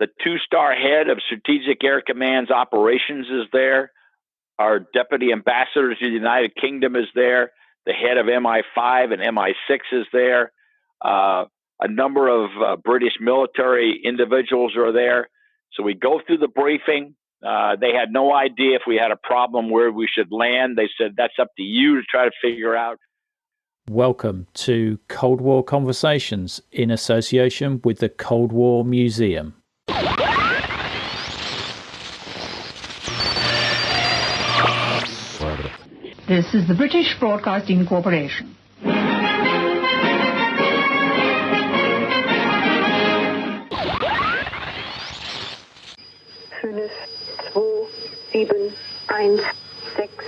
The two-star head of Strategic Air Command's operations is there. Our deputy ambassador to the United Kingdom is there. The head of MI5 and MI6 is there. A number of British military individuals are there. So we go through the briefing. They had no idea if we had a problem where we should land. They said, that's up to you to try to figure out. Welcome to Cold War Conversations in association with the Cold War Museum. This is the British Broadcasting Corporation. Fünf, zwei, sieben, eins, sechs,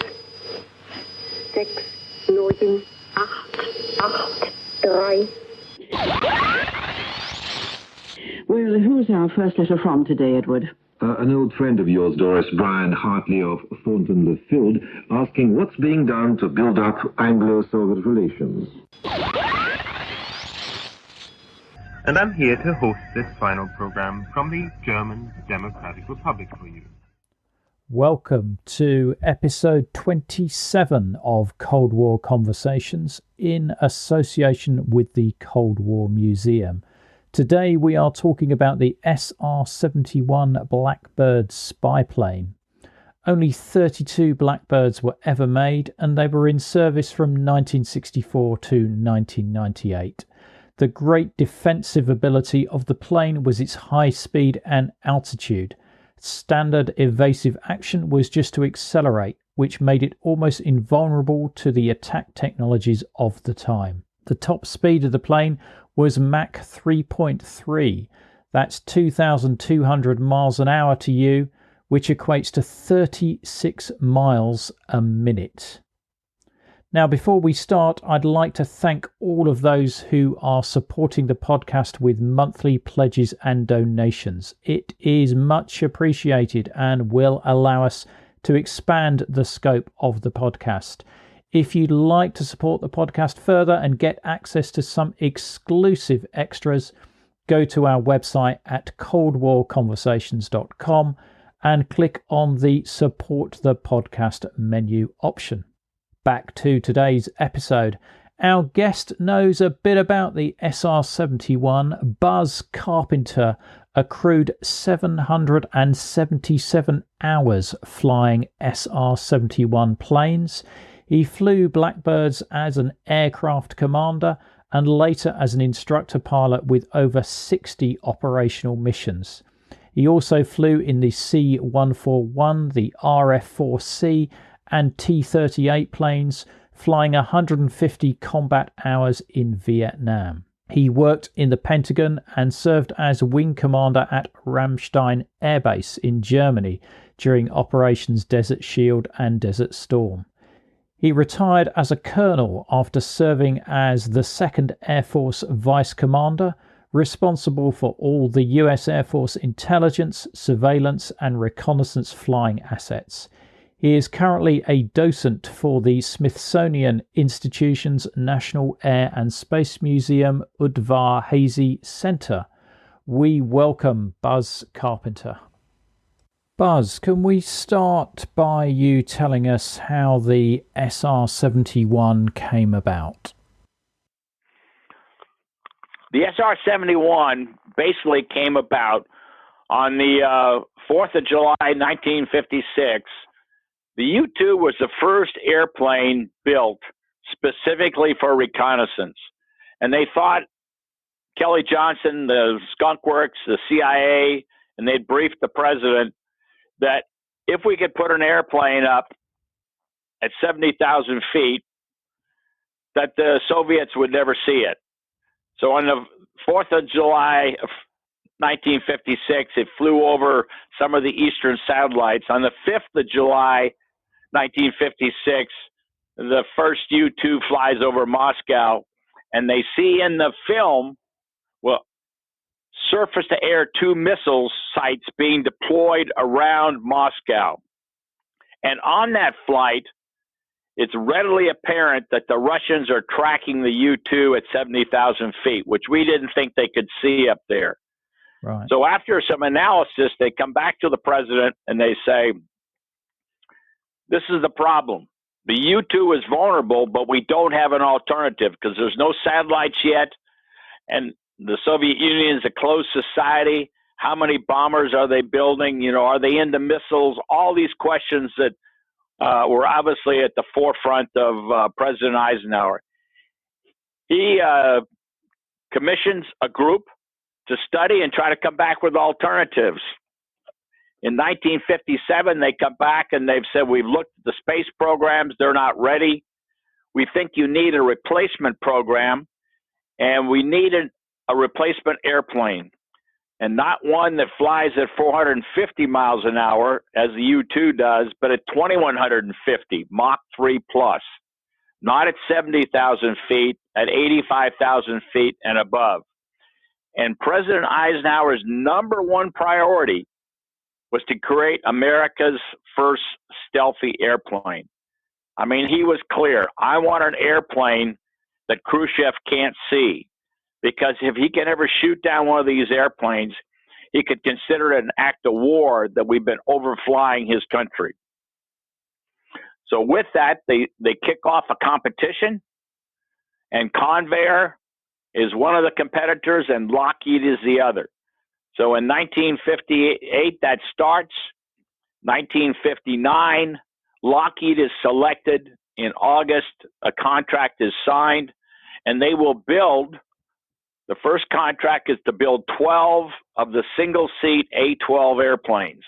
neun, acht, drei. Well, who's our first letter from today, Edward? An old friend of yours, Doris, Brian Hartley of Thornton-le-Field, asking what's being done to build up Anglo-Soviet relations. And I'm here to host this final program from the German Democratic Republic for you. Welcome to episode 27 of Cold War Conversations in association with the Cold War Museum. Today we are talking about the SR71 Blackbird spyplane. Only 32 Blackbirds were ever made, and they were in service from 1964 to 1998. The great defensive ability of the plane was its high speed and altitude. Standard evasive action was just to accelerate, which made it almost invulnerable to the attack technologies of the time. The top speed of the plane was Mach 3.3. That's 2,200 miles an hour to you, which equates to 36 miles a minute. Now, before we start, I'd like to thank all of those who are supporting the podcast with monthly pledges and donations. It is much appreciated and will allow us to expand the scope of the podcast. If you'd like to support the podcast further and get access to some exclusive extras, go to our website at coldwarconversations.com and click on the Support the Podcast menu option. Back to today's episode. Our guest knows a bit about the SR71 Buz Carpenter, accrued 777 hours flying SR71 planes. He flew Blackbirds as an aircraft commander and later as an instructor pilot with over 60 operational missions. He also flew in the C-141, the RF-4C and T-38 planes, flying 150 combat hours in Vietnam. He worked in the Pentagon and served as wing commander at Ramstein Air Base in Germany during Operations Desert Shield and Desert Storm. He retired as a colonel after serving as the 2nd Air Force Vice Commander, responsible for all the US Air Force intelligence, surveillance and reconnaissance flying assets. He is currently a docent for the Smithsonian Institution's National Air and Space Museum Udvar-Hazy Center. We welcome Buz Carpenter. Buz, can we start by you telling us how the SR71 came about? The SR71 basically came about on the 4th of July, 1956. The U-2 was the first airplane built specifically for reconnaissance. And they thought Kelly Johnson, the Skunk Works, the CIA, and they'd briefed the president that if we could put an airplane up at 70,000 feet, that the Soviets would never see it. So on the 4th of July of 1956, it flew over some of the eastern satellites. On the 5th of July, 1956, the first U-2 flies over Moscow, and they see in the film, surface-to-air 2 missile sites being deployed around Moscow. And on that flight, it's readily apparent that the Russians are tracking the U-2 at 70,000 feet, which we didn't think they could see up there. Right. So after some analysis, they come back to the president and they say, this is the problem. The U-2 is vulnerable, but we don't have an alternative because there's no satellites yet. And the Soviet Union is a closed society. How many bombers are they building? You know, are they into missiles? All these questions that were obviously at the forefront of President Eisenhower. He commissions a group to study and try to come back with alternatives. In 1957, they come back and they've said, we've looked at the space programs. They're not ready. We think you need a replacement program, and we needed a replacement airplane, and not one that flies at 450 miles an hour as the U-2 does, but at 2,150, Mach 3 plus, not at 70,000 feet, at 85,000 feet and above. And President Eisenhower's number one priority was to create America's first stealthy airplane. I mean, he was clear. I want an airplane that Khrushchev can't see, because if he can ever shoot down one of these airplanes, he could consider it an act of war that we've been overflying his country. So with that, they kick off a competition, and Convair is one of the competitors and Lockheed is the other. So in 1958, that starts. 1959, Lockheed is selected. In August, a contract is signed, and they will build, the first contract is to build 12 of the single-seat A-12 airplanes,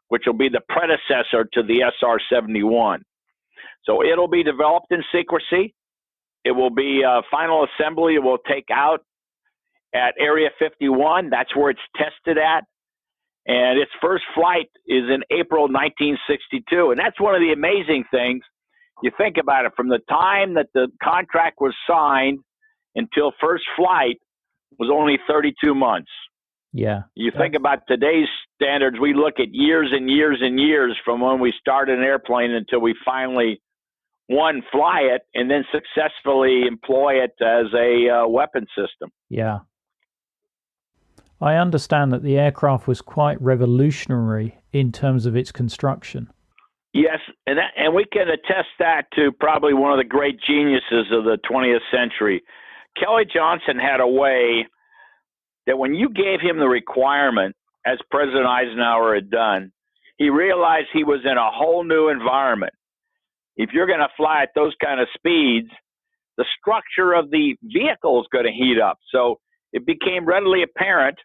which will be the predecessor to the SR-71. So it'll be developed in secrecy. It will be final assembly. It will take out at Area 51. That's where it's tested at. And its first flight is in April 1962. And that's one of the amazing things. You think about it, from the time that the contract was signed until first flight was only 32 months. Yeah. You think about today's standards, we look at years and years and years from when we start an airplane until we finally, one, fly it, and then successfully employ it as a weapon system. Yeah. I understand that the aircraft was quite revolutionary in terms of its construction. Yes, and we can attest that to probably one of the great geniuses of the 20th century. Kelly Johnson had a way that when you gave him the requirement, as President Eisenhower had done, he realized he was in a whole new environment. If you're going to fly at those kind of speeds, the structure of the vehicle is going to heat up. So it became readily apparent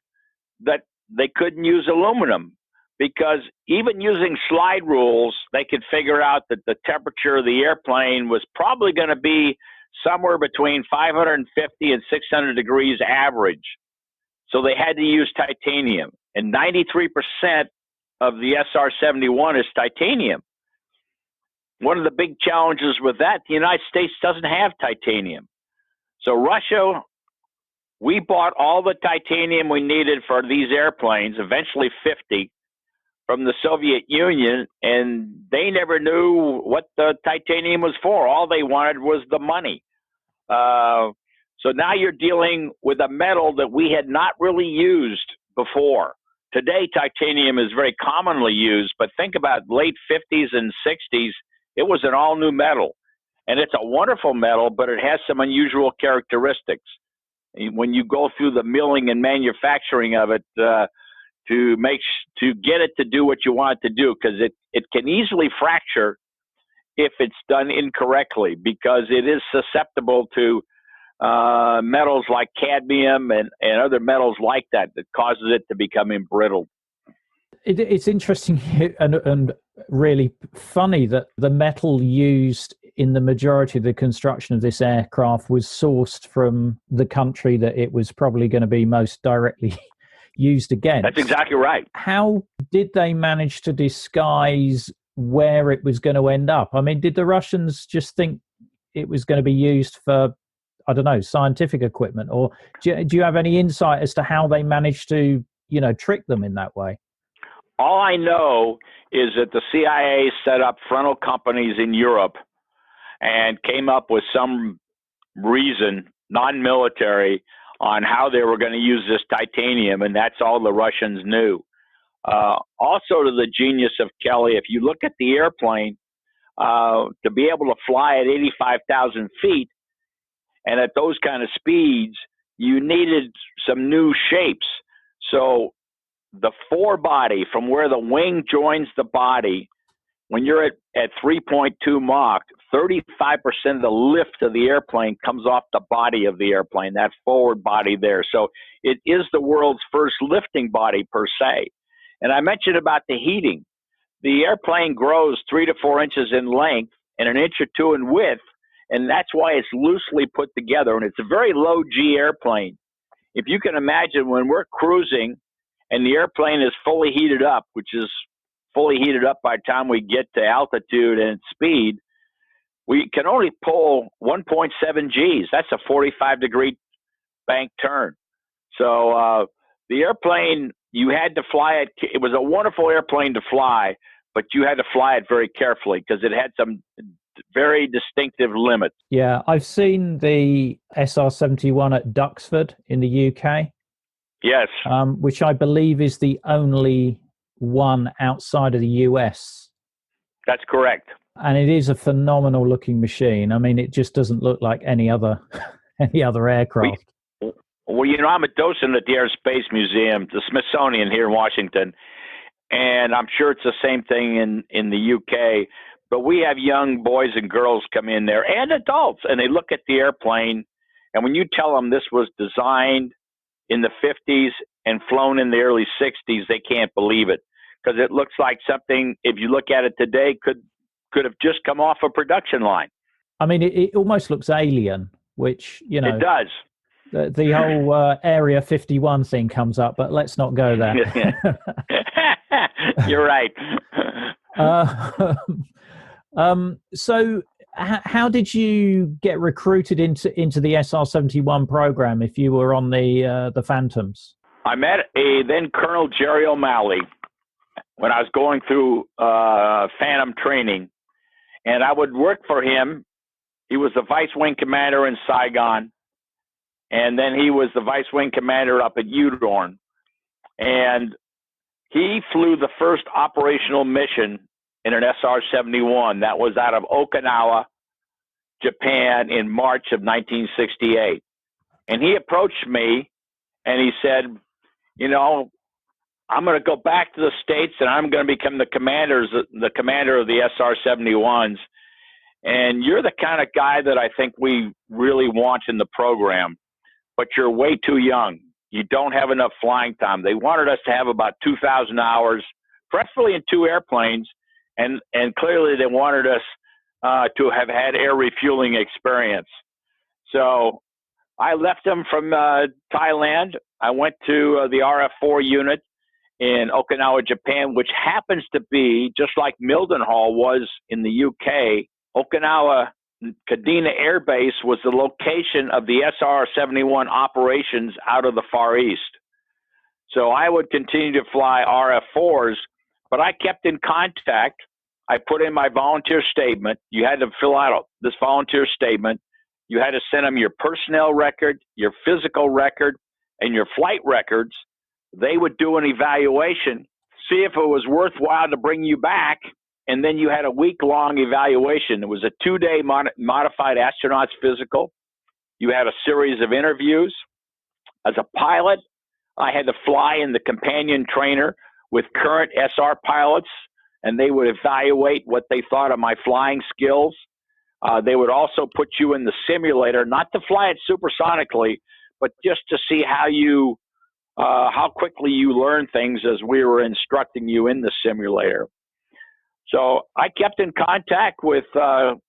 that they couldn't use aluminum, because even using slide rules, they could figure out that the temperature of the airplane was probably going to be somewhere between 550 and 600 degrees average. So they had to use titanium, and 93% of the SR-71 is titanium. One of the big challenges with that, the United States doesn't have titanium. So Russia, we bought all the titanium we needed for these airplanes, eventually 50, from the Soviet Union, and they never knew what the titanium was for. All they wanted was the money. So now you're dealing with a metal that we had not really used before. Today, titanium is very commonly used, but think about late 50s and 60s, it was an all-new metal. And it's a wonderful metal, but it has some unusual characteristics. When you go through the milling and manufacturing of it, to get it to do what you want it to do, because it can easily fracture if it's done incorrectly, because it is susceptible to metals like cadmium and other metals like that causes it to become embrittled. It's interesting and really funny that the metal used in the majority of the construction of this aircraft was sourced from the country that it was probably going to be most directly used against. That's exactly right. How did they manage to disguise where it was going to end up? I mean, did the Russians just think it was going to be used for, I don't know, scientific equipment? Or do you have any insight as to how they managed to, trick them in that way? All I know is that the CIA set up frontal companies in Europe and came up with some reason, non-military, on how they were going to use this titanium, and that's all the Russians knew. Also, to the genius of Kelly, if you look at the airplane, to be able to fly at 85,000 feet and at those kind of speeds, you needed some new shapes. So the forebody, from where the wing joins the body, when you're at 3.2 Mach, 35% of the lift of the airplane comes off the body of the airplane, that forward body there. So it is the world's first lifting body per se. And I mentioned about the heating. The airplane grows 3 to 4 inches in length and an inch or two in width, and that's why it's loosely put together. And it's a very low G airplane. If you can imagine, when we're cruising and the airplane is fully heated up, which is fully heated up by the time we get to altitude and speed, we can only pull 1.7 Gs. That's a 45-degree bank turn. So the airplane, you had to fly it. It was a wonderful airplane to fly, but you had to fly it very carefully because it had some very distinctive limits. Yeah, I've seen the SR71 at Duxford in the UK. Yes. Which I believe is the only one outside of the US. That's correct. And it is a phenomenal looking machine. I mean, it just doesn't look like any other aircraft. Well, you know, I'm a docent at the Air Space Museum, the Smithsonian here in Washington, and I'm sure it's the same thing in the UK. But we have young boys and girls come in there, and adults, and they look at the airplane, and when you tell them this was designed in the 50s and flown in the early 60s, they can't believe it, because it looks like something, if you look at it today, could have just come off a production line. I mean, it almost looks alien, which, you know. It does. The whole Area 51 thing comes up, but let's not go there. You're right. So how did you get recruited into the SR71 program if you were on the Phantoms? I met a then Colonel Jerry O'Malley when I was going through Phantom training, and I would work for him. He was the vice wing commander in Saigon, and then he was the vice wing commander up at Udorn. And he flew the first operational mission in an SR-71 that was out of Okinawa, Japan in March of 1968. And he approached me and he said, you know, I'm going to go back to the States and I'm going to become the commander of the SR-71s. And you're the kind of guy that I think we really want in the program, but you're way too young. You don't have enough flying time. They wanted us to have about 2,000 hours, preferably in 2 airplanes, and clearly they wanted us to have had air refueling experience. So I left them from Thailand. I went to the RF-4 unit in Okinawa, Japan, which happens to be, just like Mildenhall was in the UK, Okinawa Kadena Air Base was the location of the SR-71 operations out of the Far East. So I would continue to fly RF-4s, but I kept in contact. I put in my volunteer statement. You had to fill out this volunteer statement. You had to send them your personnel record, your physical record, and your flight records. They would do an evaluation, see if it was worthwhile to bring you back, and then you had a week-long evaluation. It was a 2-day modified astronaut's physical. You had a series of interviews. As a pilot, I had to fly in the companion trainer with current SR pilots, and they would evaluate what they thought of my flying skills. They would also put you in the simulator, not to fly it supersonically, but just to see how quickly you learn things as we were instructing you in the simulator. So I kept in contact with Colonel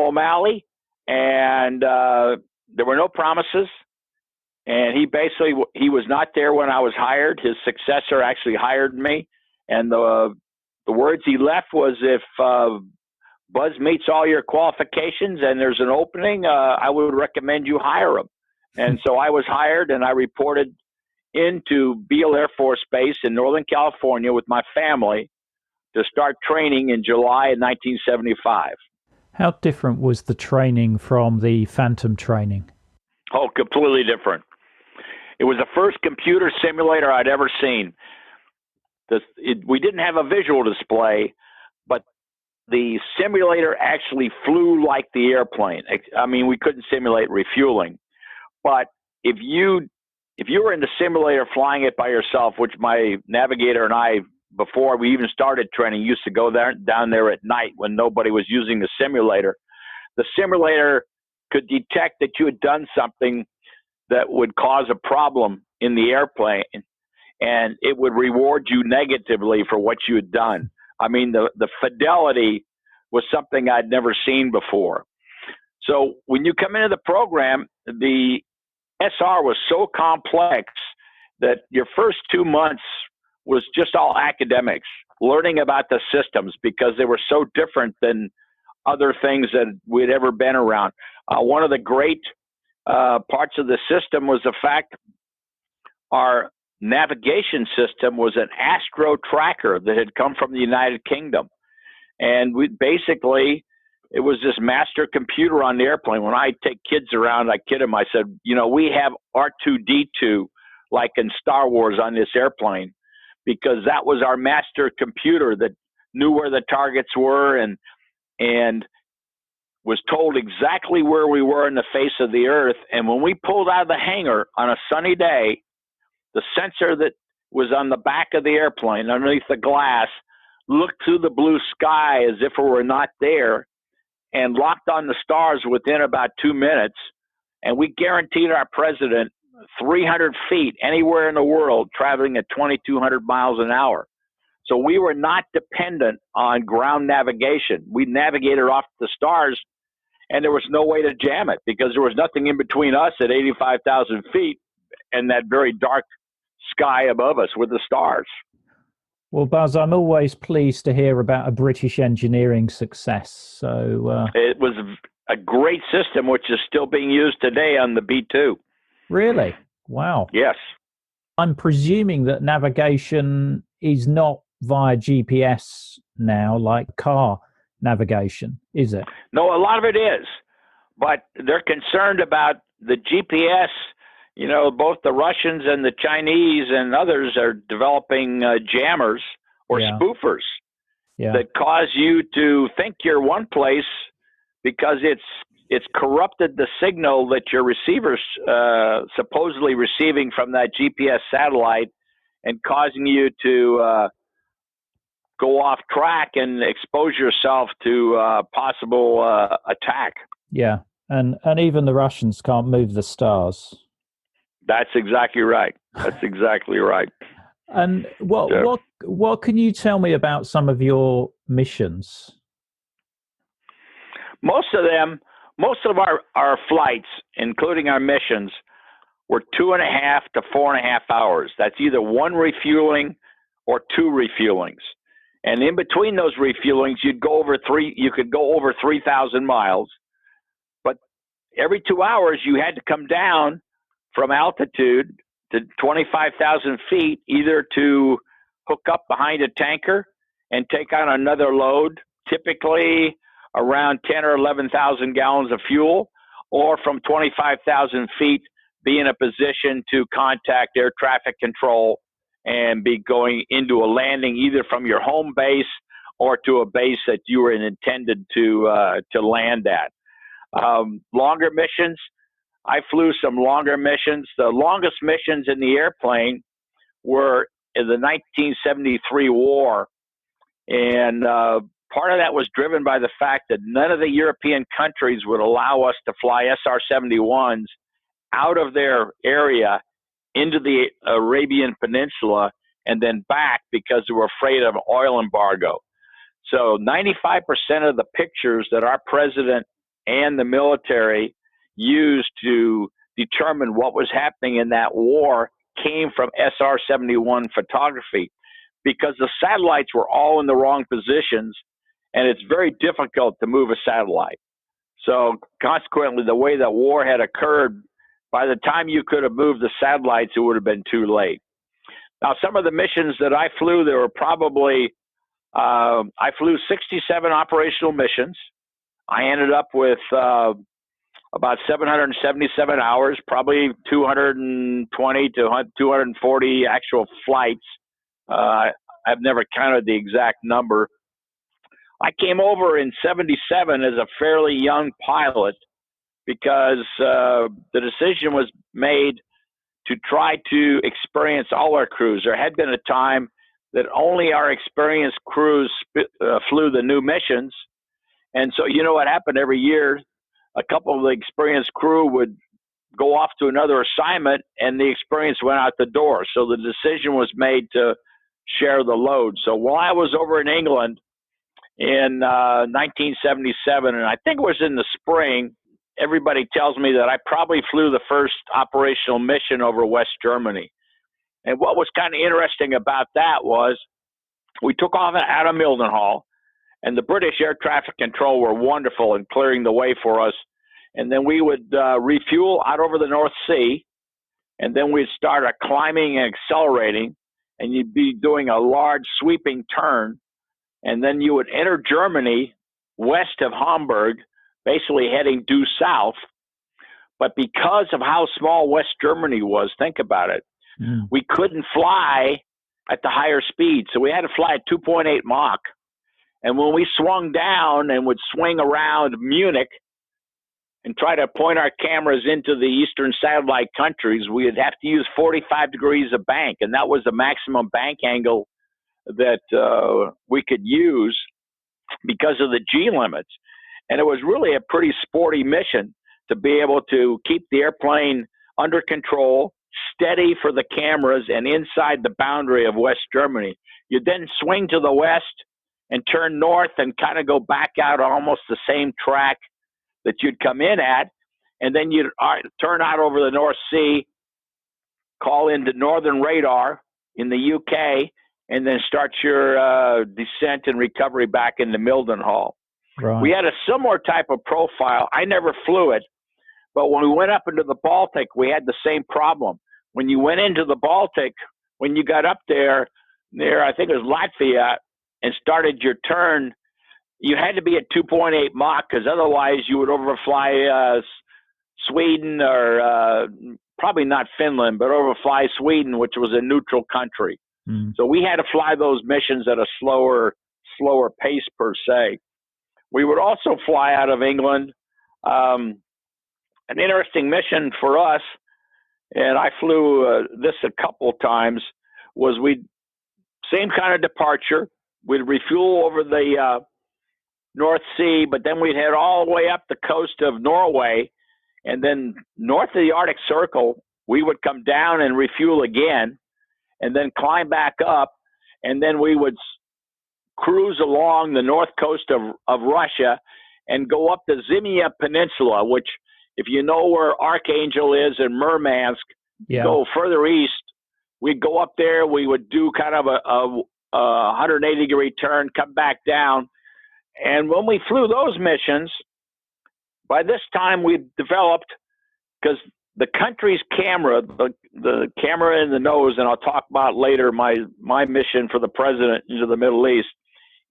O'Malley, and there were no promises. And he was not there when I was hired. His successor actually hired me. And the words he left was, if Buzz meets all your qualifications and there's an opening, I would recommend you hire him. And so I was hired, and I reported into Beale Air Force Base in Northern California with my family to start training in July of 1975. How different was the training from the Phantom training? Oh, completely different. It was the first computer simulator I'd ever seen. We didn't have a visual display, but the simulator actually flew like the airplane. I mean, we couldn't simulate refueling, but if you were in the simulator flying it by yourself, which my navigator and I, before we even started training, used to go down there at night when nobody was using the simulator could detect that you had done something that would cause a problem in the airplane, and it would reward you negatively for what you had done. I mean, the fidelity was something I'd never seen before. So when you come into the program, the SR was so complex that your first 2 months was just all academics, learning about the systems because they were so different than other things that we'd ever been around. One of the great parts of the system was the fact our navigation system was an Astro tracker that had come from the United Kingdom. And it was this master computer on the airplane. When I take kids around, I kid them, I said, we have R2-D2 like in Star Wars on this airplane, because that was our master computer that knew where the targets were and was told exactly where we were in the face of the earth. And when we pulled out of the hangar on a sunny day, the sensor that was on the back of the airplane underneath the glass looked through the blue sky as if it were not there and locked on the stars within about 2 minutes. And we guaranteed our president 300 feet anywhere in the world, traveling at 2,200 miles an hour. So we were not dependent on ground navigation. We navigated off the stars, and there was no way to jam it because there was nothing in between us at 85,000 feet and that very dark sky above us with the stars. Well, Buzz, I'm always pleased to hear about a British engineering success. So it was a great system, which is still being used today on the B-2. Really? Wow. Yes. I'm presuming that navigation is not via GPS now, like car navigation, is it? No, a lot of it is, but they're concerned about the GPS. Both the Russians and the Chinese and others are developing jammers or spoofers that cause you to think you're one place because it's corrupted the signal that your receiver's supposedly receiving from that GPS satellite and causing you to go off track and expose yourself to possible attack. Yeah, and even the Russians can't move the stars. That's exactly right. That's exactly right. And what can you tell me about some of your missions? Most of our flights, including our missions, were 2.5 to 4.5 hours. That's either one refueling or two refuelings. And in between those refuelings, you could go over 3,000 miles. But every 2 hours, you had to come down from altitude to 25,000 feet, either to hook up behind a tanker and take on another load, typically around 10 or 11,000 gallons of fuel, or from 25,000 feet, be in a position to contact air traffic control and be going into a landing either from your home base or to a base that you were intended to land at. Longer missions. I flew some longer missions. The longest missions in the airplane were in the 1973 war. And part of that was driven by the fact that none of the European countries would allow us to fly SR-71s out of their area into the Arabian Peninsula and then back because they were afraid of an oil embargo. So 95% of the pictures that our president and the military used to determine what was happening in that war came from SR-71 photography, because the satellites were all in the wrong positions, and it's very difficult to move a satellite. So consequently, the way the war had occurred, by the time you could have moved the satellites, it would have been too late. Now, some of the missions that I flew, there were probably, I flew 67 operational missions. I ended up with about 777 hours, probably 220 to 240 actual flights. I've never counted the exact number. I came over in 77 as a fairly young pilot because the decision was made to try to experience all our crews. There had been a time that only our experienced crews flew the new missions. And so, you know what happened every year? A couple of the experienced crew would go off to another assignment, and the experience went out the door. So the decision was made to share the load. So while I was over in England in 1977, and I think it was in the spring, everybody tells me that I probably flew the first operational mission over West Germany. And what was kind of interesting about that was we took off out of Mildenhall, and the British air traffic control were wonderful in clearing the way for us. And then we would refuel out over the North Sea, and then we'd start climbing and accelerating, and you'd be doing a large sweeping turn, and then you would enter Germany west of Hamburg, basically heading due south. But because of how small West Germany was, think about it, we couldn't fly at the higher speed. So we had to fly at 2.8 Mach. And when we swung down and would swing around Munich and try to point our cameras into the eastern satellite countries, we would have to use 45 degrees of bank. And that was the maximum bank angle that we could use because of the G limits. And it was really a pretty sporty mission to be able to keep the airplane under control, steady for the cameras, and inside the boundary of West Germany. You'd then swing to the west and turn north and kind of go back out almost the same track that you'd come in at. And then you'd turn out over the North Sea, call into Northern Radar in the UK, and then start your descent and recovery back into Mildenhall. Right. We had a similar type of profile. I never flew it, but when we went up into the Baltic, we had the same problem. When you went into the Baltic, when you got up there, I think it was Latvia, and started your turn, you had to be at 2.8 Mach, because otherwise you would overfly Sweden, or probably not Finland, but overfly Sweden, which was a neutral country. So we had to fly those missions at a slower pace per se. We would also fly out of England. An interesting mission for us, and I flew this a couple times, was same kind of departure. We'd refuel over the North Sea, but then we'd head all the way up the coast of Norway, and then north of the Arctic Circle, we would come down and refuel again, and then climb back up, and then we would cruise along the north coast of Russia and go up the Zimia Peninsula, which, if you know where Archangel is in Murmansk, go further east, we'd go up there, we would do kind of a 180-degree turn, come back down. And when we flew those missions, by this time we'd developed, because the country's camera, the camera in the nose, and I'll talk about later my mission for the president into the Middle East,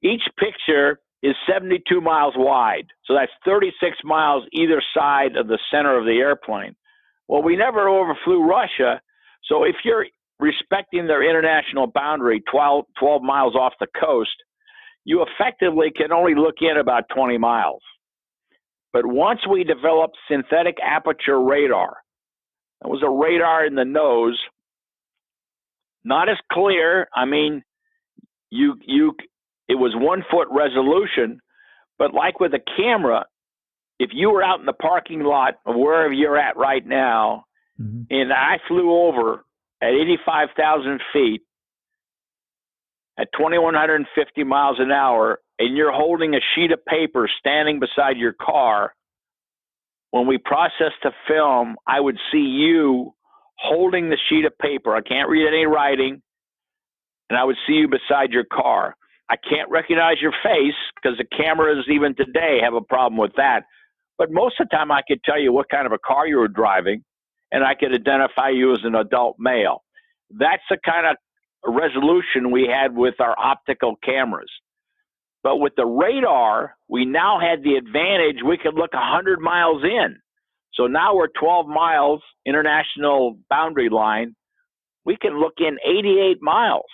each picture is 72 miles wide. So that's 36 miles either side of the center of the airplane. Well, we never overflew Russia. So if you're respecting their international boundary 12 miles off the coast, you effectively can only look in about 20 miles. But once we developed synthetic aperture radar, it was a radar in the nose, not as clear. I mean, it was 1 foot resolution, but like with a camera, if you were out in the parking lot of wherever you're at right now, and I flew over at 85,000 feet at 2,150 miles an hour, and you're holding a sheet of paper standing beside your car, when we processed the film, I would see you holding the sheet of paper. I can't read any writing, and I would see you beside your car. I can't recognize your face because the cameras even today have a problem with that. But most of the time I could tell you what kind of a car you were driving, and I could identify you as an adult male. That's the kind of resolution we had with our optical cameras. But with the radar, we now had the advantage we could look 100 miles in. So now we're 12 miles, international boundary line. We can look in 88 miles.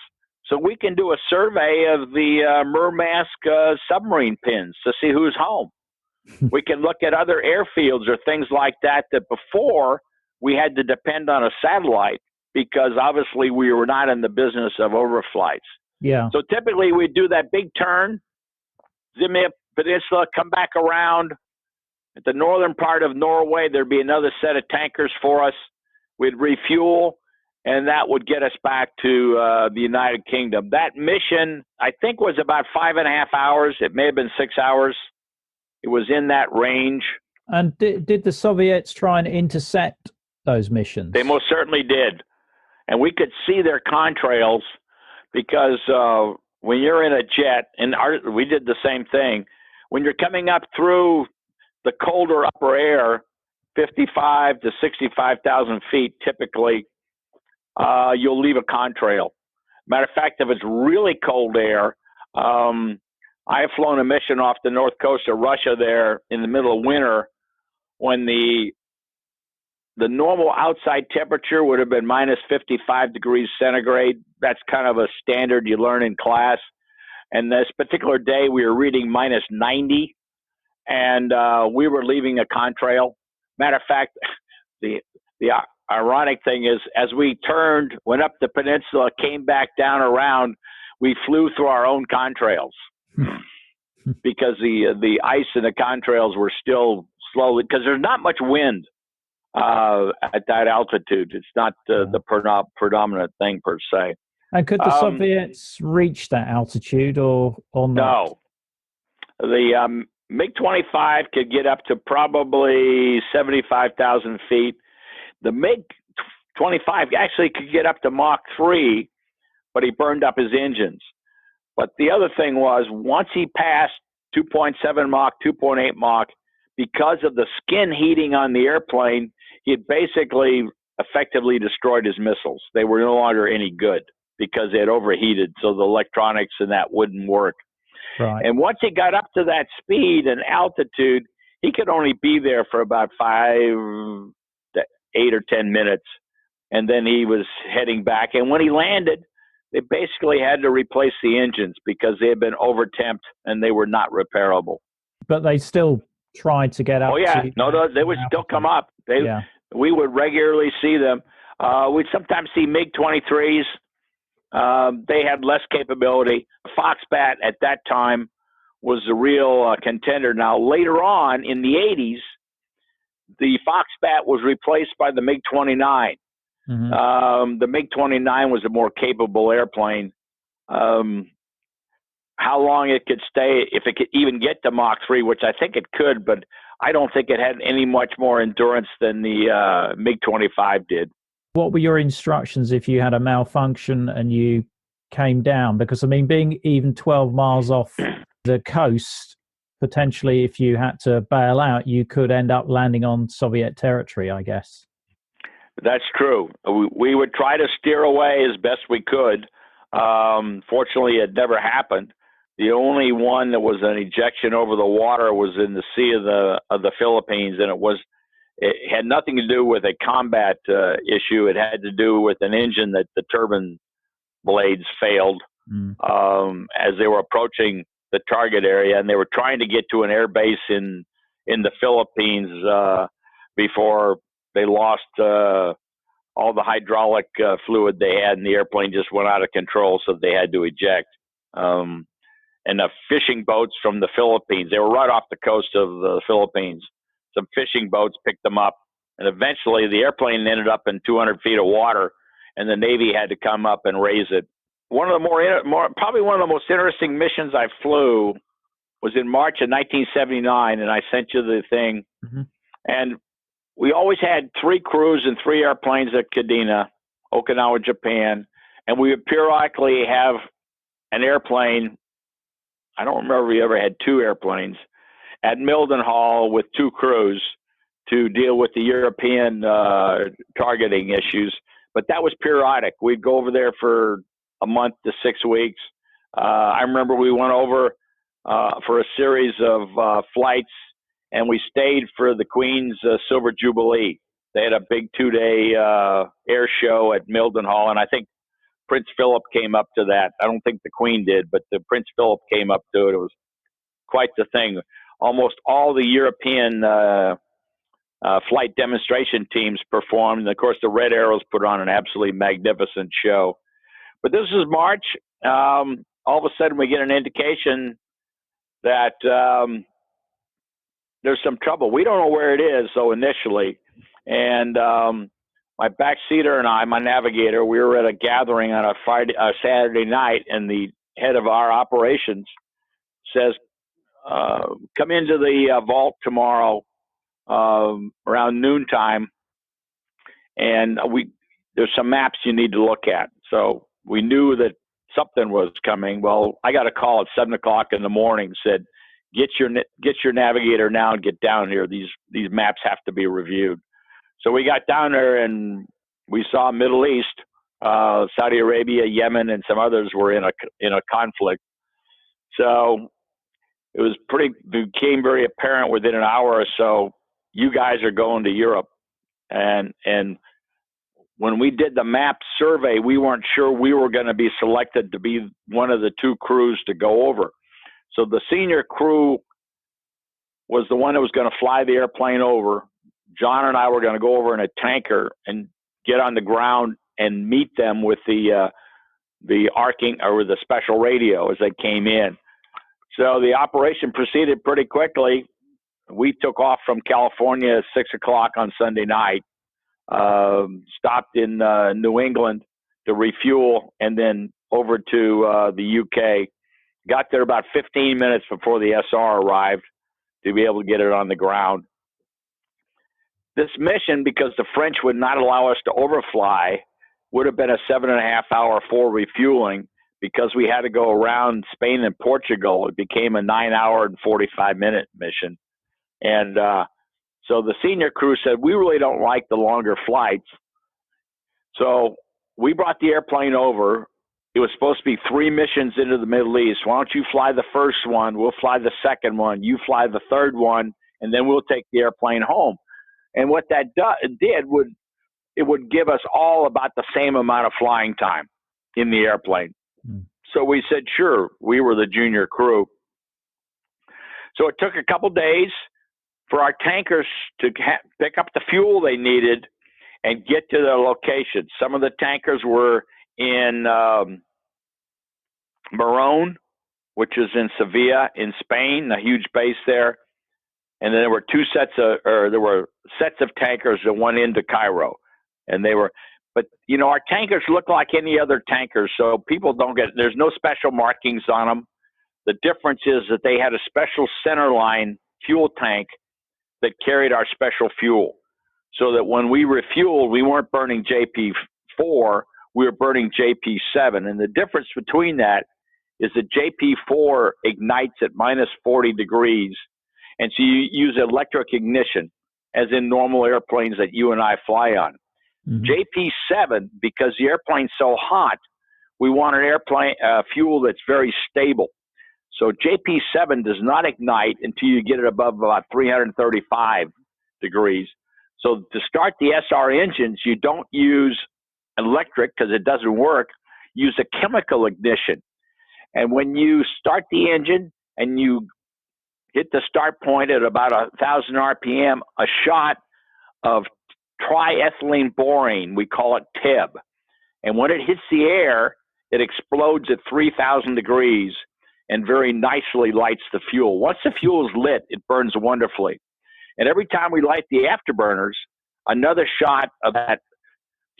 So we can do a survey of the Murmansk submarine pins to see who's home. We can look at other airfields or things like that before we had to depend on a satellite, because obviously we were not in the business of overflights. Yeah. So typically we'd do that big turn, Zimia Peninsula, come back around. At the northern part of Norway, there'd be another set of tankers for us. We'd refuel, and that would get us back to the United Kingdom. That mission, I think, was about 5.5 hours. It may have been 6 hours. It was in that range. And did the Soviets try and intercept those missions? They most certainly did. And we could see their contrails, because when you're in a jet, and we did the same thing, when you're coming up through the colder upper air, 55 to 65,000 feet typically, you'll leave a contrail. Matter of fact, if it's really cold air, I have flown a mission off the north coast of Russia there in the middle of winter, when the normal outside temperature would have been minus 55 degrees centigrade. That's kind of a standard you learn in class. And this particular day, we were reading minus 90, and we were leaving a contrail. Matter of fact, the ironic thing is, as we went up the peninsula, came back down around, we flew through our own contrails because the ice in the contrails were still slowly, because there's not much wind at that altitude. It's not the predominant thing per se. And could the Soviets reach that altitude or not? No. The MiG-25 could get up to probably 75,000 feet. The MiG-25 actually could get up to Mach 3, but he burned up his engines. But the other thing was, once he passed 2.7 Mach, 2.8 Mach, because of the skin heating on the airplane, he had basically effectively destroyed his missiles. They were no longer any good because they had overheated, so the electronics and that wouldn't work. Right. And once he got up to that speed and altitude, he could only be there for about 5 to 8 or 10 minutes, and then he was heading back. And when he landed, they basically had to replace the engines because they had been over-temped and they were not repairable. But they still tried to get up. Oh, yeah. No, they would still come up. We would regularly see them. We'd sometimes see MiG-23s. They had less capability. Foxbat at that time was the real contender. Now, later on in the 80s, the Foxbat was replaced by the MiG-29. Mm-hmm. The MiG-29 was a more capable airplane. How long it could stay, if it could even get to Mach 3, which I think it could, but I don't think it had any much more endurance than the MiG-25 did. What were your instructions if you had a malfunction and you came down? Because, I mean, being even 12 miles off the coast, potentially if you had to bail out, you could end up landing on Soviet territory, I guess. That's true. We would try to steer away as best we could. Fortunately, it never happened. The only one that was an ejection over the water was in the Sea of the Philippines, and it had nothing to do with a combat issue. It had to do with an engine that the turbine blades failed as they were approaching the target area, and they were trying to get to an air base in the Philippines before they lost all the hydraulic fluid they had, and the airplane just went out of control, so they had to eject. And the fishing boats from the Philippines, they were right off the coast of the Philippines. Some fishing boats picked them up, and eventually the airplane ended up in 200 feet of water, and the Navy had to come up and raise it. One of the probably one of the most interesting missions I flew was in March of 1979, and I sent you the thing. Mm-hmm. And we always had 3 crews and 3 airplanes at Kadena, Okinawa, Japan, and we would periodically have an airplane. I don't remember if we ever had 2 airplanes at Mildenhall with 2 crews to deal with the European targeting issues. But that was periodic. We'd go over there for a month to 6 weeks. I remember we went over for a series of flights, and we stayed for the Queen's Silver Jubilee. They had a big 2-day air show at Mildenhall, and I think Prince Philip came up to that. I don't think the Queen did, but the Prince Philip came up to it. It was quite the thing. Almost all the European flight demonstration teams performed. And of course, the Red Arrows put on an absolutely magnificent show. But this is March. All of a sudden, we get an indication that there's some trouble. We don't know where it is, though, initially. And my backseater and I, my navigator, we were at a gathering on a Saturday night, and the head of our operations says, come into the vault tomorrow around noontime, and there's some maps you need to look at. So we knew that something was coming. Well, I got a call at 7 o'clock in the morning, said, get your navigator now and get down here. These maps have to be reviewed. So we got down there and we saw Middle East, Saudi Arabia, Yemen, and some others were in a conflict. So it became very apparent within an hour or so, you guys are going to Europe. And when we did the map survey, we weren't sure we were going to be selected to be one of the 2 crews to go over. So the senior crew was the one that was going to fly the airplane over. John and I were going to go over in a tanker and get on the ground and meet them with the arcing or with the special radio as they came in. So the operation proceeded pretty quickly. We took off from California at 6 o'clock on Sunday night, stopped in New England to refuel, and then over to the UK. Got there about 15 minutes before the SR arrived to be able to get it on the ground. This mission, because the French would not allow us to overfly, would have been a 7.5-hour full refueling. Because we had to go around Spain and Portugal, it became a 9-hour and 45-minute mission. And so the senior crew said, we really don't like the longer flights. So we brought the airplane over. It was supposed to be 3 missions into the Middle East. Why don't you fly the first one? We'll fly the second one. You fly the third one, and then we'll take the airplane home. And what that would give us all about the same amount of flying time in the airplane. So we said, sure, we were the junior crew. So it took a couple days for our tankers to pick up the fuel they needed and get to their location. Some of the tankers were in Morón, which is in Sevilla in Spain, a huge base there. And then there were sets of tankers that went into Cairo, and but our tankers look like any other tankers, so people there's no special markings on them. The difference is that they had a special centerline fuel tank that carried our special fuel, so that when we refueled, we weren't burning JP4, we were burning JP7. And the difference between that is that JP4 ignites at minus 40 degrees. And so you use electric ignition, as in normal airplanes that you and I fly on. Mm-hmm. JP7, because the airplane's so hot, we want an airplane fuel that's very stable. So JP7 does not ignite until you get it above about 335 degrees. So to start the SR engines, you don't use electric because it doesn't work. Use a chemical ignition. And when you start the engine and you hit the start point at about 1,000 RPM, a shot of triethylene borane, we call it TEB. And when it hits the air, it explodes at 3,000 degrees and very nicely lights the fuel. Once the fuel is lit, it burns wonderfully. And every time we light the afterburners, another shot of that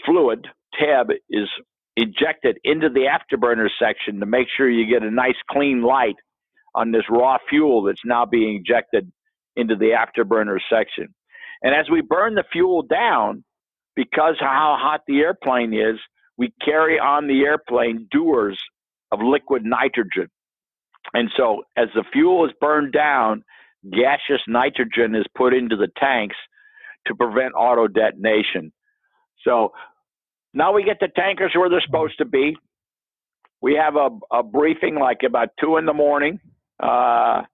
fluid, TEB, is injected into the afterburner section to make sure you get a nice clean light on this raw fuel that's now being injected into the afterburner section. And as we burn the fuel down, because of how hot the airplane is, we carry on the airplane dewars of liquid nitrogen. And so as the fuel is burned down, gaseous nitrogen is put into the tanks to prevent auto detonation. So now we get the tankers where they're supposed to be. We have a briefing like about 2 in the morning. The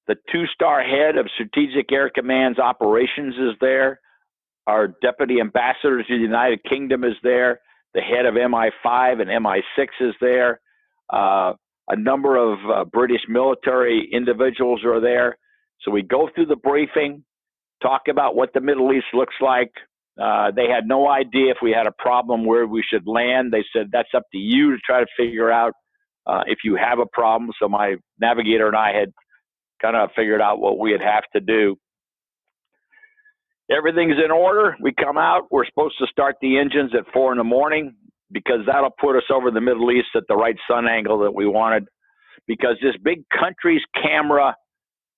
The 2-star head of Strategic Air Command's operations is there. Our deputy ambassador to the United Kingdom is there. The head of MI5 and MI6 is there. A number of British military individuals are there. So we go through the briefing, talk about what the Middle East looks like. They had no idea if we had a problem where we should land. They said, that's up to you to try to figure out if you have a problem. So my navigator and I had kind of figured out what we'd have to do. Everything's in order. We come out. We're supposed to start the engines at 4 in the morning because that'll put us over the Middle East at the right sun angle that we wanted. Because this big country's camera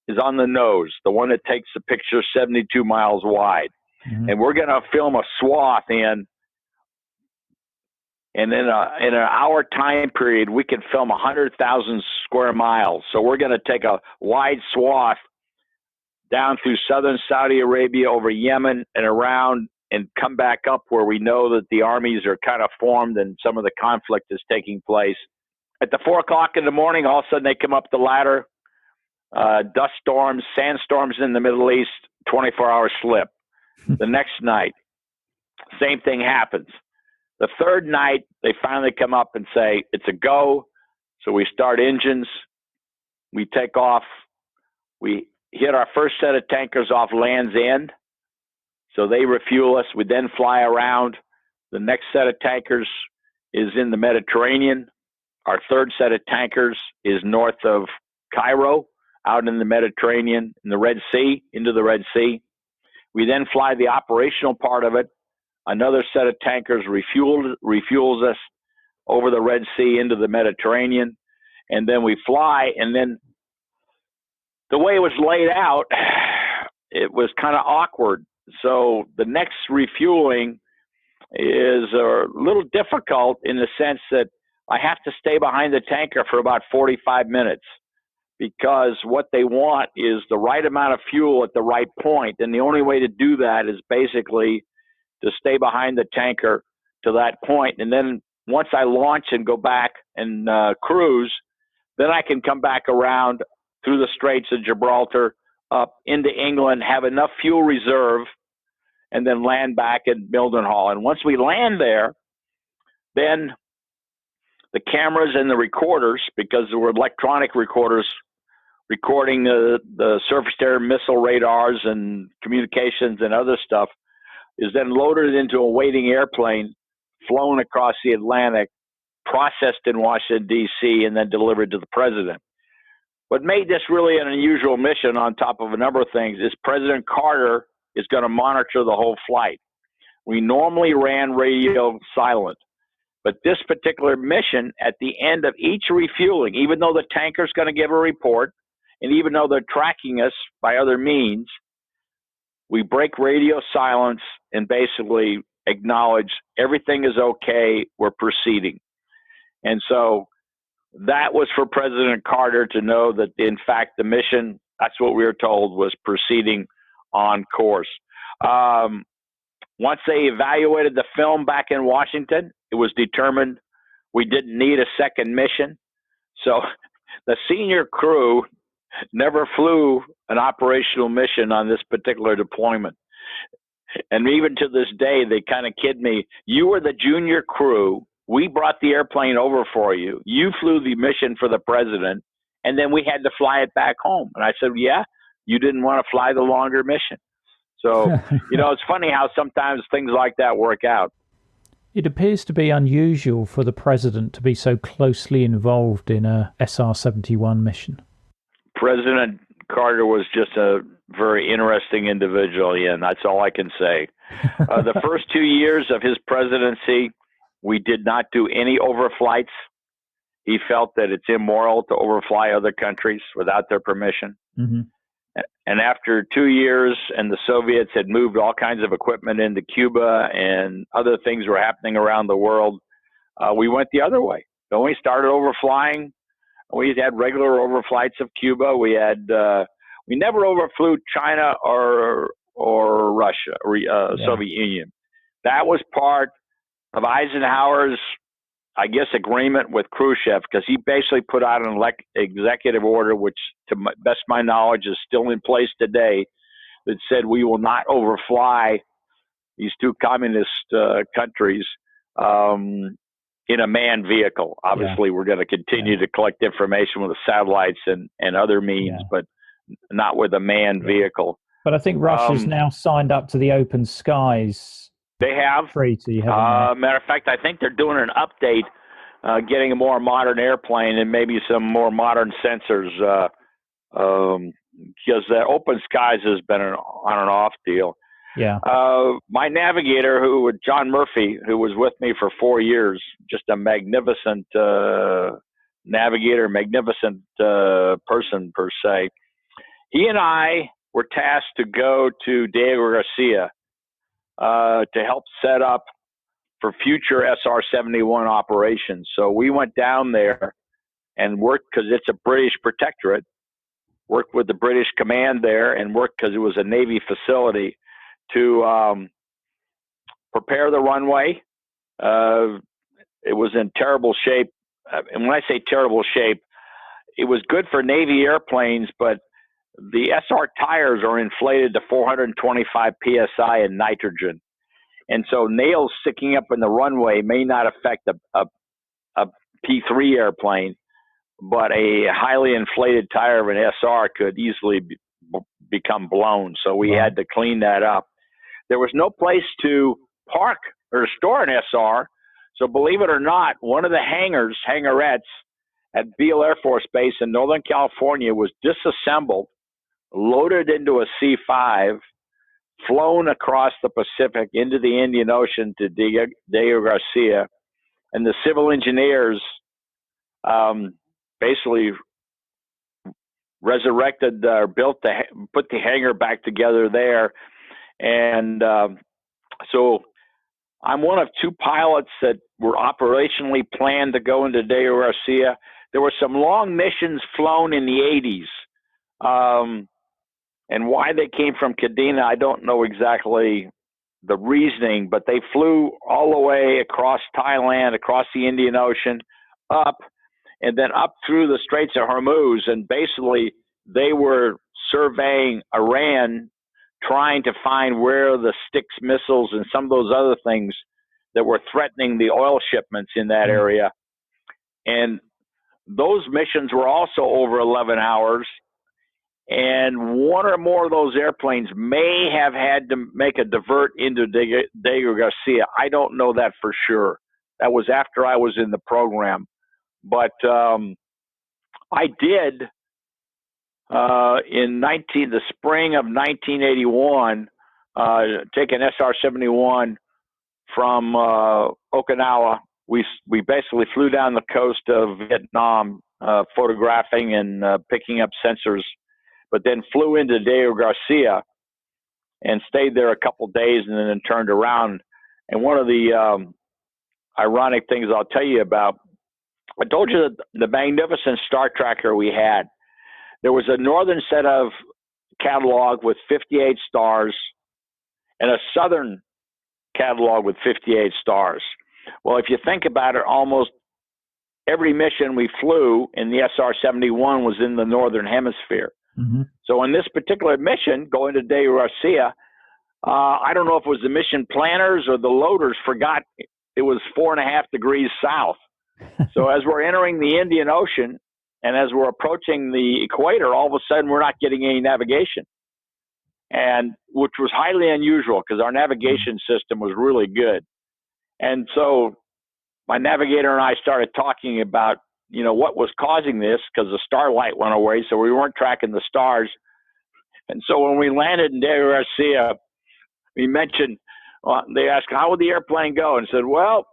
is on the nose, the one that takes the picture 72 miles wide. Mm-hmm. And we're going to film a swath in. And in an hour time period, we can film 100,000 square miles. So we're going to take a wide swath down through southern Saudi Arabia, over Yemen and around, and come back up where we know that the armies are kind of formed and some of the conflict is taking place. At the 4 o'clock in the morning, all of a sudden they come up the ladder, dust storms, sandstorms in the Middle East, 24-hour slip. The next night, same thing happens. The third night, they finally come up and say, it's a go. So we start engines. We take off. We hit our first set of tankers off Land's End. So they refuel us. We then fly around. The next set of tankers is in the Mediterranean. Our third set of tankers is north of Cairo, out in the Mediterranean, in the Red Sea, into the Red Sea. We then fly the operational part of it. Another set of tankers refuels us over the Red Sea into the Mediterranean. And then we fly. And then the way it was laid out, it was kind of awkward. So the next refueling is a little difficult in the sense that I have to stay behind the tanker for about 45 minutes because what they want is the right amount of fuel at the right point. And the only way to do that is basically to stay behind the tanker to that point. And then once I launch and go back and cruise, then I can come back around through the Straits of Gibraltar up into England, have enough fuel reserve, and then land back at Mildenhall. And once we land there, then the cameras and the recorders, because there were electronic recorders recording the surface-to-air missile radars and communications and other stuff, is then loaded into a waiting airplane, flown across the Atlantic, processed in Washington, D.C., and then delivered to the president. What made this really an unusual mission on top of a number of things is President Carter is going to monitor the whole flight. We normally ran radio silent, but this particular mission, at the end of each refueling, even though the tanker's going to give a report, and even though they're tracking us by other means, we break radio silence and basically acknowledge everything is okay, we're proceeding. And so that was for President Carter to know that, in fact, the mission, that's what we were told, was proceeding on course. Once they evaluated the film back in Washington, it was determined we didn't need a second mission. So the senior crew never flew an operational mission on this particular deployment. And even to this day, they kind of kid me. You were the junior crew. We brought the airplane over for you. You flew the mission for the president, and then we had to fly it back home. And I said, yeah, you didn't want to fly the longer mission. So, it's funny how sometimes things like that work out. It appears to be unusual for the president to be so closely involved in a SR-71 mission. President Carter was just a very interesting individual, and that's all I can say. The first 2 years of his presidency, we did not do any overflights. He felt that it's immoral to overfly other countries without their permission. Mm-hmm. And after 2 years, and the Soviets had moved all kinds of equipment into Cuba and other things were happening around the world, we went the other way. So we started overflying. We had regular overflights of Cuba. We never overflew China or Russia or Soviet Union. That was part of Eisenhower's I guess, agreement with Khrushchev, because he basically put out an executive order, which, to best of my knowledge, is still in place today, that said we will not overfly these two communist countries in a manned vehicle. Obviously, we're going to continue to collect information with the satellites and other means, but not with a manned vehicle. But I think Russia's now signed up to the Open Skies They have. treaty, haven't they? Matter of fact, I think they're doing an update, getting a more modern airplane and maybe some more modern sensors, because the Open Skies has been an on and off deal. Yeah. My navigator, John Murphy, who was with me for 4 years, just a magnificent navigator, magnificent person per se. He and I were tasked to go to Diego Garcia to help set up for future SR-71 operations. So we went down there and worked, because it's a British protectorate, worked with the British command there, and worked, because it was a Navy facility, to prepare the runway. It was in terrible shape. And when I say terrible shape, it was good for Navy airplanes, but the SR tires are inflated to 425 PSI in nitrogen. And so nails sticking up in the runway may not affect a P-3 airplane, but a highly inflated tire of an SR could easily become blown. So we had to clean that up. There was no place to park or store an SR. So believe it or not, one of the hangarettes at Beale Air Force Base in Northern California was disassembled, loaded into a C-5, flown across the Pacific into the Indian Ocean to Diego Garcia, and the civil engineers basically resurrected or put the hangar back together there. And so I'm one of two pilots that were operationally planned to go into Diego Garcia. There were some long missions flown in the 80s. And why they came from Kadena, I don't know exactly the reasoning, but they flew all the way across Thailand, across the Indian Ocean, up, and then up through the Straits of Hormuz. And basically, they were surveying Iran, trying to find where the Styx missiles and some of those other things that were threatening the oil shipments in that area. And those missions were also over 11 hours. And one or more of those airplanes may have had to make a divert into Diego Garcia. I don't know that for sure. That was after I was in the program. But I did, in the spring of 1981, take an SR-71 from Okinawa. We basically flew down the coast of Vietnam, photographing and picking up sensors, but then flew into Diego Garcia and stayed there a couple of days and then turned around. And one of the ironic things I'll tell you about, I told you that the magnificent star tracker we had, there was a northern set of catalog with 58 stars and a southern catalog with 58 stars. Well, if you think about it, almost every mission we flew in the SR-71 was in the northern hemisphere. Mm-hmm. So in this particular mission, going to Diego Garcia, I don't know if it was the mission planners or the loaders forgot it was 4.5 degrees south. So as we're entering the Indian Ocean and as we're approaching the equator, all of a sudden we're not getting any navigation, and which was highly unusual because our navigation system was really good. And so my navigator and I started talking about, what was causing this, because the starlight went away, so we weren't tracking the stars. And so when we landed in Diego Garcia, we mentioned, they asked, how would the airplane go? And said, well,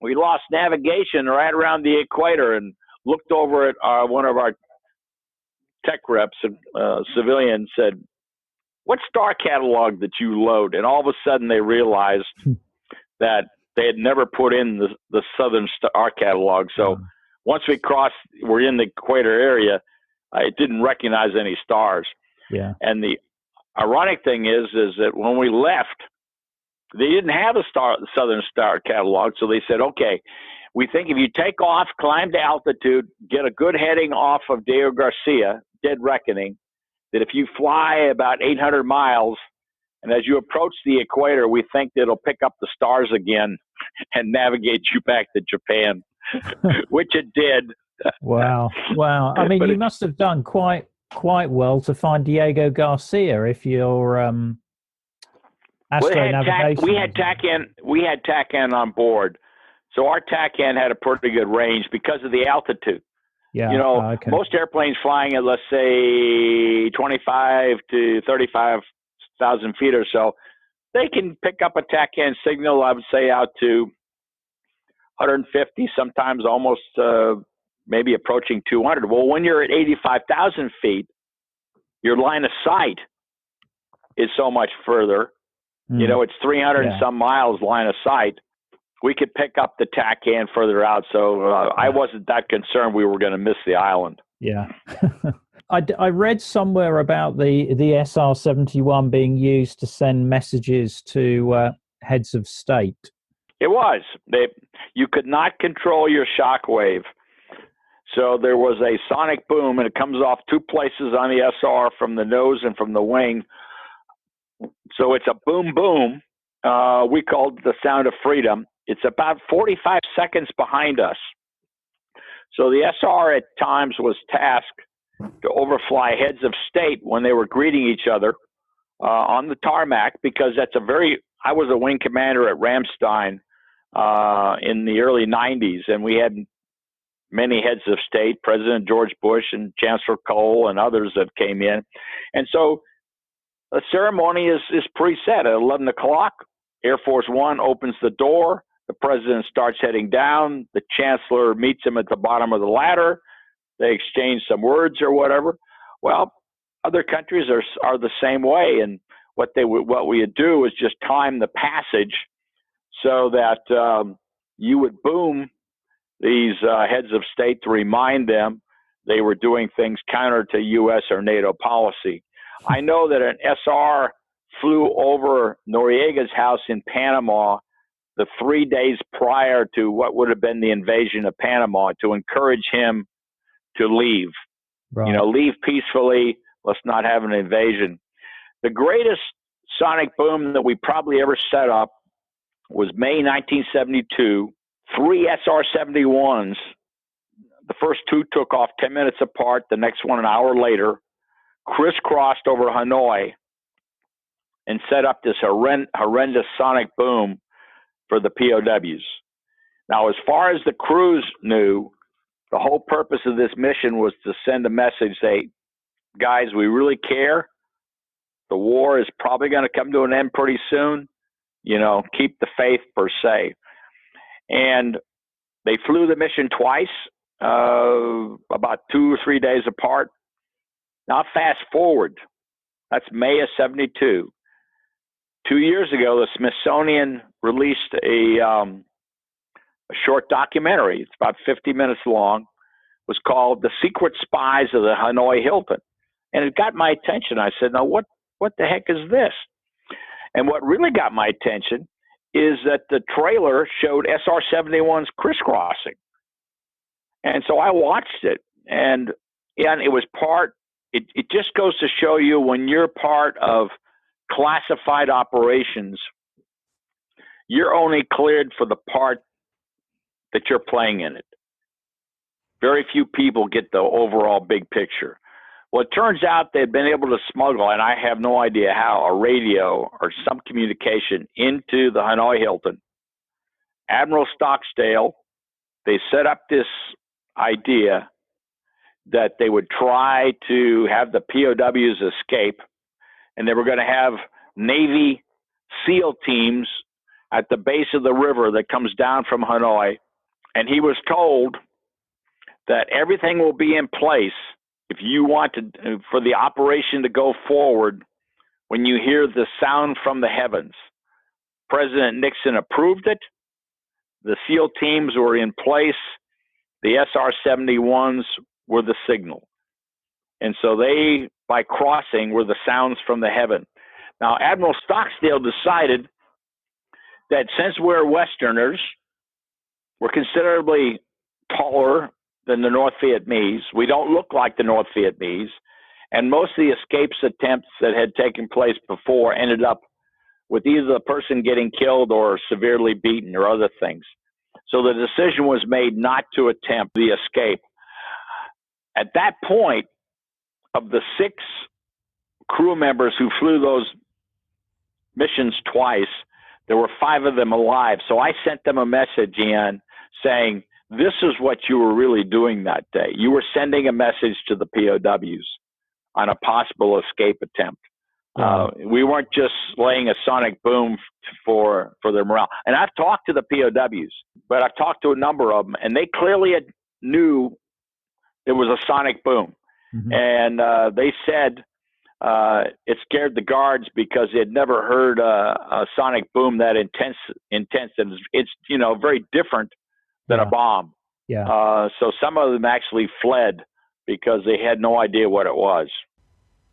we lost navigation right around the equator, and looked over at one of our tech reps, civilian, said, what star catalog did you load? And all of a sudden they realized that they had never put in the southern star catalog. So once we're in the equator area, it didn't recognize any stars. Yeah. And the ironic thing is that when we left, they didn't have the southern star catalog. So they said, okay, we think if you take off, climb to altitude, get a good heading off of Diego Garcia, Dead Reckoning, that if you fly about 800 miles, and as you approach the equator, we think that it'll pick up the stars again and navigate you back to Japan, which it did. Wow. I mean, you must have done quite well to find Diego Garcia if you're astro navigation. We had TACAN on board, so our TACAN had a pretty good range because of the altitude. Yeah, okay. Most airplanes flying at, let's say, 25 to 35,000 feet or so, they can pick up a TACAN signal, I would say, out to 150, sometimes almost maybe approaching 200. Well, when you're at 85,000 feet, your line of sight is so much further. It's 300 and some miles line of sight. We could pick up the TACAN further out, so I wasn't that concerned we were going to miss the island. Yeah. I read somewhere about the SR71 being used to send messages to heads of state. It was. You could not control your shock wave. So there was a sonic boom, and it comes off two places on the SR, from the nose and from the wing. So it's a boom, boom. We called it the sound of freedom. It's about 45 seconds behind us. So the SR at times was tasked to overfly heads of state when they were greeting each other on the tarmac, because I was a wing commander at Ramstein in the early 90s, and we had many heads of state, President George Bush and Chancellor Kohl and others that came in. And so the ceremony is preset. At 11 o'clock, Air Force One opens the door. The president starts heading down. The chancellor meets him at the bottom of the ladder. They exchange some words or whatever. Well, other countries are the same way. And what we would do is just time the passage so that you would boom these heads of state to remind them they were doing things counter to U.S. or NATO policy. I know that an SR flew over Noriega's house in Panama the 3 days prior to what would have been the invasion of Panama, to encourage him to leave. Right. Leave peacefully. Let's not have an invasion. The greatest sonic boom that we probably ever set up was May 1972. 3 SR71s. The first two took off 10 minutes apart. The next one an hour later, crisscrossed over Hanoi and set up this horrendous sonic boom for the POWs. Now, as far as the crews knew, the whole purpose of this mission was to send a message, say, guys, we really care. The war is probably going to come to an end pretty soon. Keep the faith, per se. And they flew the mission twice, about 2 or 3 days apart. Now, fast forward. That's May of 72. 2 years ago, the Smithsonian released a short documentary. It's about 50 minutes long. It was called The Secret Spies of the Hanoi Hilton. And it got my attention. I said, now, what the heck is this? And what really got my attention is that the trailer showed SR-71s crisscrossing. And so I watched it. And it was it just goes to show you, when you're part of classified operations, you're only cleared for the part that you're playing in it. Very few people get the overall big picture. Well, it turns out they'd been able to smuggle, and I have no idea how, a radio or some communication into the Hanoi Hilton. Admiral Stockdale, they set up this idea that they would try to have the POWs escape, and they were going to have Navy SEAL teams at the base of the river that comes down from Hanoi. And he was told that everything will be in place if you want for the operation to go forward when you hear the sound from the heavens. President Nixon approved it. The SEAL teams were in place. The SR-71s were the signal. And so they, by crossing, were the sounds from the heaven. Now, Admiral Stockdale decided that since we're Westerners, We're considerably taller than the North Vietnamese. We don't look like the North Vietnamese. And most of the escapes attempts that had taken place before ended up with either the person getting killed or severely beaten or other things. So the decision was made not to attempt the escape. At that point, of the 6 crew members who flew those missions twice, there were 5 of them alive. So I sent them a message, Ian, saying, this is what you were really doing that day. You were sending a message to the POWs on a possible escape attempt. We weren't just laying a sonic boom for their morale. And I've talked to the POWs, but I've talked to a number of them, and they clearly knew it was a sonic boom. Mm-hmm. And they said it scared the guards because they had never heard a sonic boom that intense. And it's very different than a bomb. Yeah. So some of them actually fled because they had no idea what it was.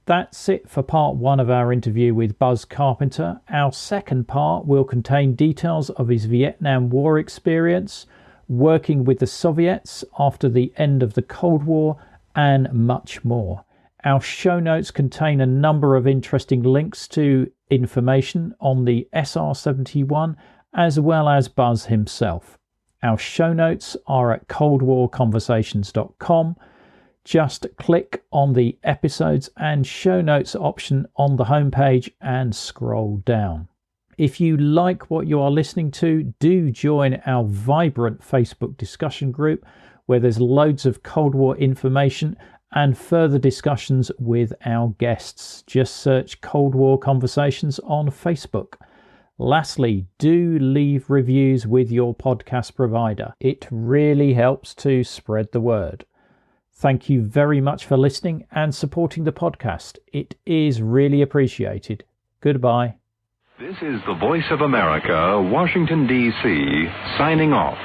That's it for part 1 of our interview with Buz Carpenter. Our second part will contain details of his Vietnam War experience, working with the Soviets after the end of the Cold War, and much more. Our show notes contain a number of interesting links to information on the SR71 as well as Buz himself. Our show notes are at coldwarconversations.com. Just click on the episodes and show notes option on the homepage and scroll down. If you like what you are listening to, do join our vibrant Facebook discussion group where there's loads of Cold War information and further discussions with our guests. Just search Cold War Conversations on Facebook. Lastly, do leave reviews with your podcast provider. It really helps to spread the word. Thank you very much for listening and supporting the podcast. It is really appreciated. Goodbye. This is the Voice of America, Washington, D.C., signing off.